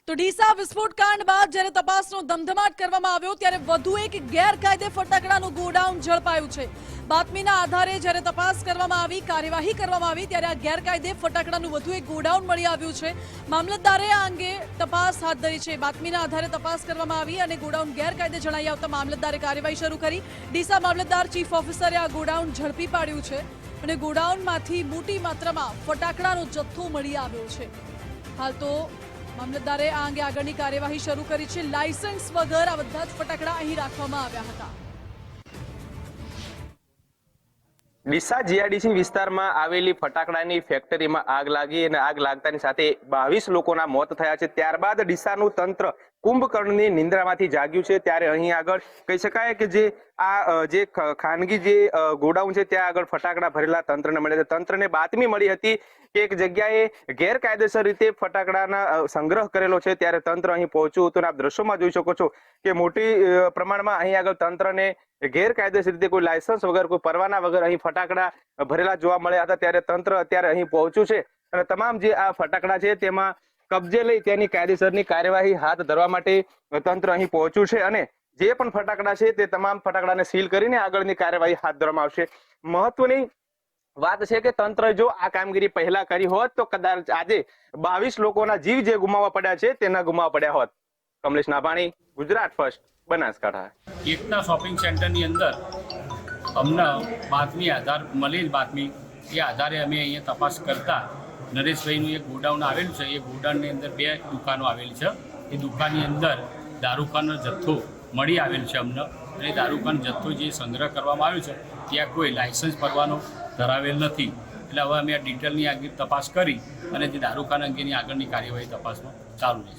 તો ડીસા વિસ્ફોટકાંડ બાદ જ્યારે તપાસનો ધમધમાટ કરવામાં આવ્યો ત્યારે વધુ એક ગેરકાયદે ફટાકડાનું ગોડાઉન ઝડપાયું છે। બાતમીના આધારે જ્યારે તપાસ કરવામાં આવી, કાર્યવાહી કરવામાં આવી ત્યારે આ ગેરકાયદે ફટાકડાનું વધુ એક ગોડાઉન મળી આવ્યું છે। મામલતદારે આ અંગે તપાસ હાથ ધરી છે। બાતમીના આધારે તપાસ કરવામાં આવી અને ગોડાઉન ગેરકાયદે જણાઈ આવતા મામલતદારે કાર્યવાહી શરૂ કરી। ડીસા મામલતદાર ચીફ ઓફિસરે આ ગોડાઉન ઝડપી પાડ્યું છે અને ગોડાઉનમાંથી મોટી માત્રામાં ફટાકડાનો જથ્થો મળી આવ્યો છે। હાલ તો મામલતદારે આ અંગે આગળની કાર્યવાહી શરૂ કરી છે। લાયસન્સ વગર આ બધા જ ફટાકડા અહીં રાખવામાં આવ્યા હતા। ડીસા જીઆઈડીસી વિસ્તારમાં આવેલી ફટાકડાની ફેક્ટરીમાં આગ લાગી અને આગ લાગતાની સાથે 22 લોકોના મોત થયા છે। ત્યારબાદ ડીસાનું તંત્ર કુંભકર્ણની નિંદ્રામાંથી જાગ્યું છે। ત્યારે અહીં આગળ કહી શકાય કે જે ખાનગી જે ગોડાઉન છે ત્યાં આગળ ફટાકડા ભરેલા તંત્રને મળ્યા છે। તંત્રને બાતમી મળી હતી કે એક જગ્યાએ ગેરકાયદેસર રીતે ફટાકડાના સંગ્રહ કરેલો છે, ત્યારે તંત્ર અહીં પહોંચ્યું હતું। આપ દ્રશ્યોમાં જોઈ શકો છો કે મોટી પ્રમાણમાં અહીં આગળ તંત્રને ગેરકાયદેસર રીતે કોઈ લાયસન્સ વગર, કોઈ પરવાના વગર અહીં ફટાકડા ભરેલા જોવા મળ્યા હતા। ત્યારે તંત્ર અત્યારે અહીં પહોંચ્યું છે અને તમામ જે આ ફટાકડા છે તેમાં કબજે લઈ તેની કાયદેસરની કાર્યવાહી હાથ ધરવા માટે તંત્ર અહીં પહોંચ્યું છે અને જે પણ ફટાકડા છે તે તમામ ફટાકડાને સીલ કરીને આગળની કાર્યવાહી હાથ ધરવામાં આવશે। મહત્વની વાત છે કે તંત્ર જો આ કામગીરી પહેલા કરી હોત તો કદાચ આજે 22 લોકોના જીવ જે ગુમાવવા પડ્યા છે તે ન ગુમાવવા પડ્યા હોત। કમલેશ નાભાણી, ગુજરાત ફર્સ્ટ, બનાસકાંઠા। એકતા શોપિંગ સેન્ટરની અંદર અમને બાતમી મળેલ બાતમી એ આધારે અમે અહીંયા તપાસ કરતા નરેશભાઈનું એક ગોડાઉન આવેલું છે। એ ગોડાઉનની અંદર 2 દુકાનો આવેલી છે। એ દુકાનની અંદર દારૂખાનો જથ્થો મળી આવેલ છે અમને, અને દારૂખાનો જથ્થો જે સંગ્રહ કરવામાં આવ્યો છે ત્યાં કોઈ લાયસન્સ પરવાનો ધરાવેલ નથી। એટલે હવે અમે આ ડિટેલની આગળ તપાસ કરી અને જે દારૂખાના અંગેની આગળની કાર્યવાહી તપાસમાં ચાલુ રહેશે।